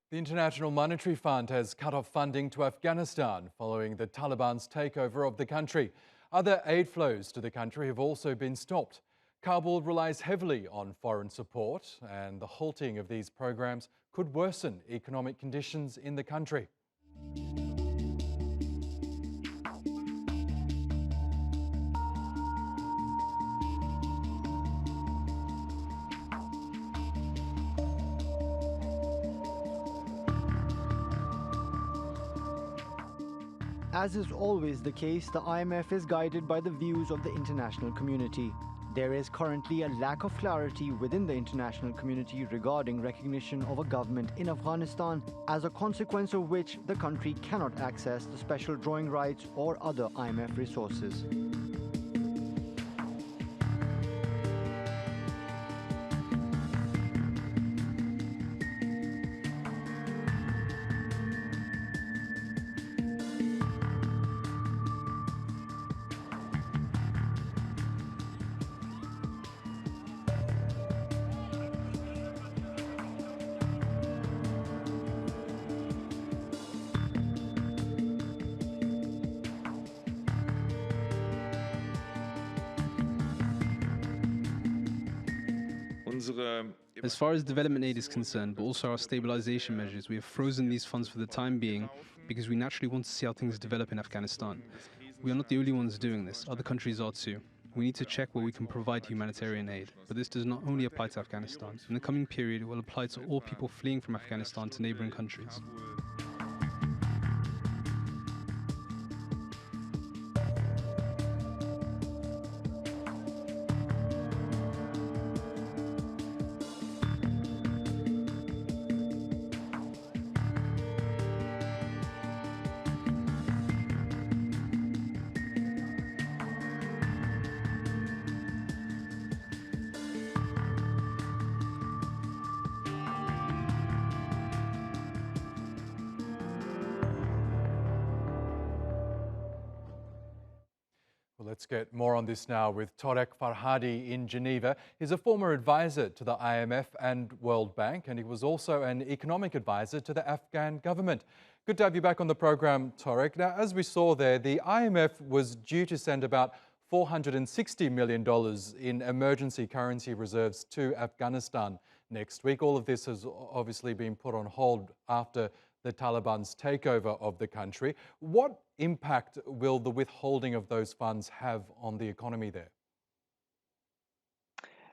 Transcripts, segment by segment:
The International Monetary Fund has cut off funding to Afghanistan following the Taliban's takeover of the country. Other aid flows to the country have also been stopped. Kabul relies heavily on foreign support, and the halting of these programs could worsen economic conditions in the country. As is always the case, the IMF is guided by the views of the international community. There is currently a lack of clarity within the international community regarding recognition of a government in Afghanistan, as a consequence of which the country cannot access the special drawing rights or other IMF resources. As far as development aid is concerned, but also our stabilization measures, we have frozen these funds for the time being because we naturally want to see how things develop in Afghanistan. We are not the only ones doing this, other countries are too. We need to check where we can provide humanitarian aid, but this does not only apply to Afghanistan. In the coming period, it will apply to all people fleeing from Afghanistan to neighboring countries. Well, let's get more on this now with Torek Farhadi in Geneva. He's a former advisor to the IMF and World Bank, and he was also an economic advisor to the Afghan government. Good to have you back on the program, Torek. Now, as we saw there, the IMF was due to send about $460 million in emergency currency reserves to Afghanistan next week. All of this has obviously been put on hold after the Taliban's takeover of the country. What impact will the withholding of those funds have on the economy there?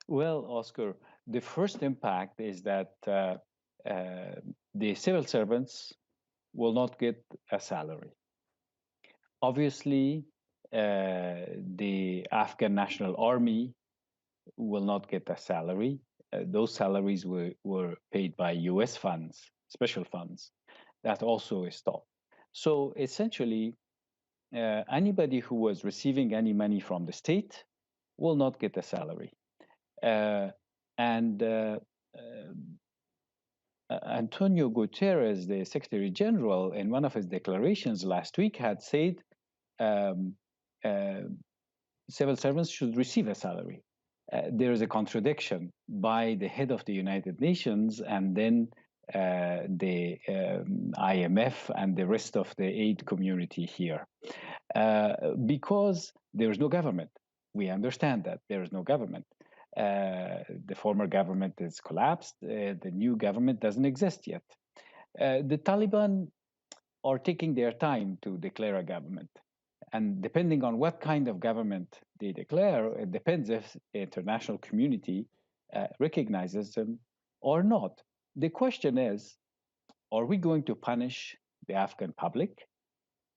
Well, Oscar, the first impact is that the civil servants will not get a salary. Obviously, the Afghan National Army will not get a salary. Those salaries were paid by US funds, special funds. That also is stopped. So essentially, anybody who was receiving any money from the state will not get a salary. Antonio Guterres, the Secretary General, in one of his declarations last week had said civil servants should receive a salary. There is a contradiction by the head of the United Nations and then the IMF and the rest of the aid community here. Because there is no government. We understand that there is no government. The former government has collapsed. The new government doesn't exist yet. The Taliban are taking their time to declare a government. And depending on what kind of government they declare, it depends if the international community recognizes them or not. The question is, are we going to punish the Afghan public?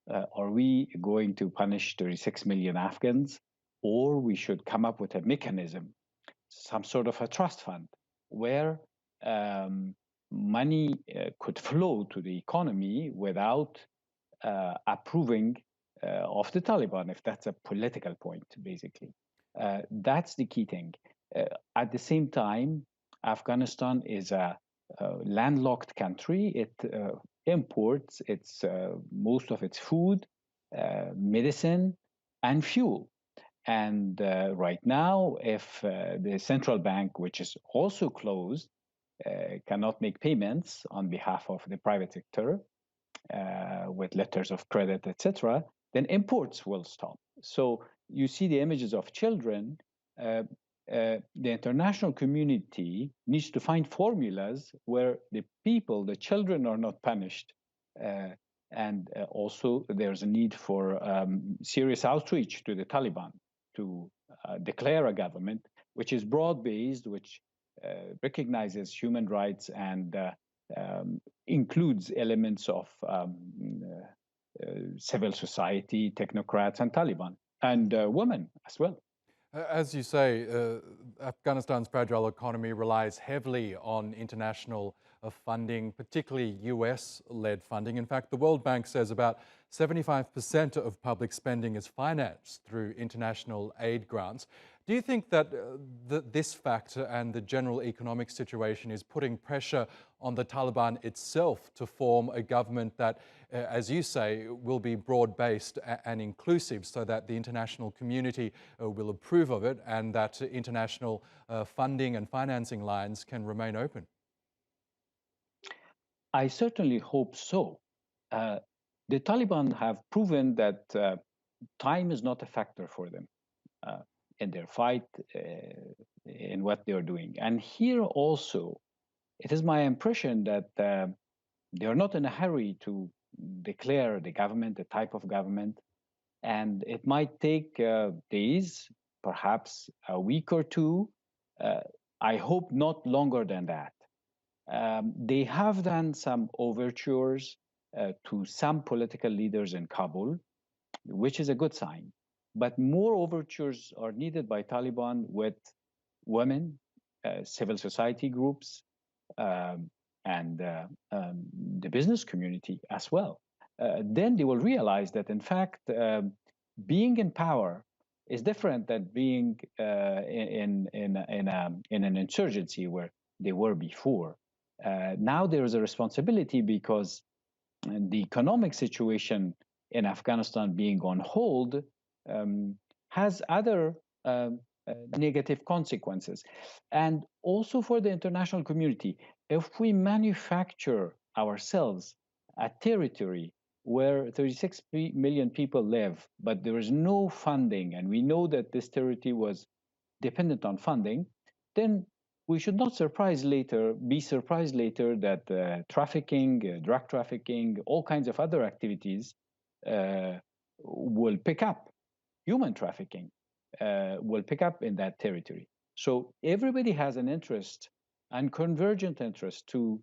Are we going to punish 36 million Afghans? Or we should come up with a mechanism, some sort of a trust fund, where money could flow to the economy without approving of the Taliban, if that's a political point, basically. That's the key thing. At the same time, Afghanistan is a landlocked country. It imports most of its food, medicine, and fuel. And right now, if the central bank, which is also closed, cannot make payments on behalf of the private sector with letters of credit, etc., then imports will stop. So you see the images of children. The international community needs to find formulas where the people, the children, are not punished. And also, there's a need for serious outreach to the Taliban to declare a government which is broad-based, which recognizes human rights and includes elements of civil society, technocrats, and Taliban, and women as well. As you say, Afghanistan's fragile economy relies heavily on international funding, particularly US-led funding. In fact, the World Bank says about 75% of public spending is financed through international aid grants. Do you think that this factor and the general economic situation is putting pressure on the Taliban itself to form a government that, as you say, will be broad-based and inclusive so that the international community will approve of it and that international funding and financing lines can remain open? I certainly hope so. The Taliban have proven that time is not a factor for them in their fight, in what they are doing. And here also, it is my impression that they are not in a hurry to declare the government, the type of government, and it might take days, perhaps a week or two. I hope not longer than that. They have done some overtures to some political leaders in Kabul, which is a good sign. But more overtures are needed by Taliban with women, civil society groups, and the business community as well. Then they will realize that, in fact, being in power is different than being in an insurgency where they were before. Now there is a responsibility because the economic situation in Afghanistan being on hold has other negative consequences. And also for the international community, if we manufacture ourselves a territory where 36 million people live, but there is no funding, and we know that this territory was dependent on funding, then we should not be surprised later that trafficking, drug trafficking, all kinds of other activities will pick up. Human trafficking will pick up in that territory. So everybody has an interest and convergent interest to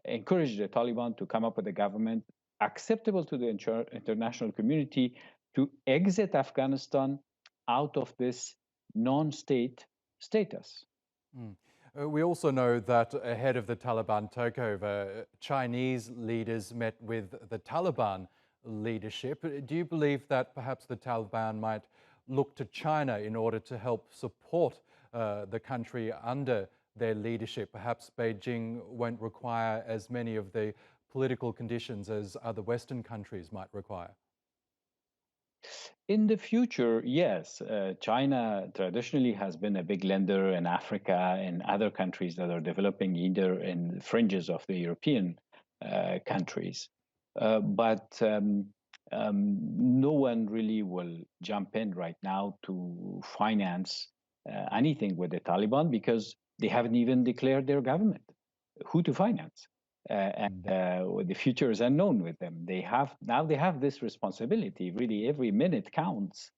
encourage the Taliban to come up with a government acceptable to the international community to exit Afghanistan out of this non-state status. We also know that ahead of the Taliban takeover, Chinese leaders met with the Taliban leadership. Do you believe that perhaps the Taliban might look to China in order to help support the country under their leadership? Perhaps Beijing won't require as many of the political conditions as other Western countries might require. In the future, yes. China traditionally has been a big lender in Africa and other countries that are developing, either in the fringes of the European countries. But no one really will jump in right now to finance anything with the Taliban because they haven't even declared their government, who to finance. And the future is unknown with them. They have this responsibility. Really, every minute counts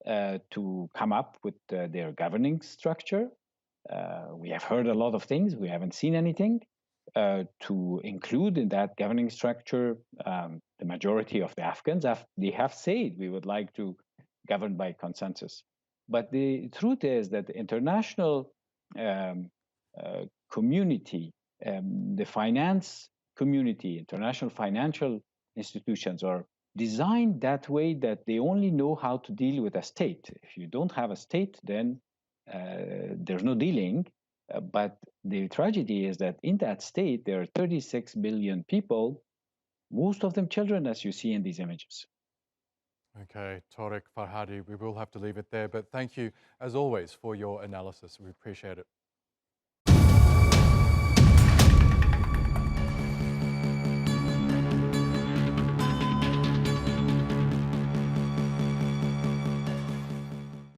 to come up with their governing structure. We have heard a lot of things. We haven't seen anything to include in that governing structure the majority of the Afghans. They have said we would like to govern by consensus. But the truth is that the international community, the finance community, international financial institutions are designed that way that they only know how to deal with a state. If you don't have a state, then there's no dealing. But the tragedy is that in that state, there are 36 billion people, most of them children, as you see in these images. Okay, Torek Farhadi, we will have to leave it there, but thank you, as always, for your analysis. We appreciate it.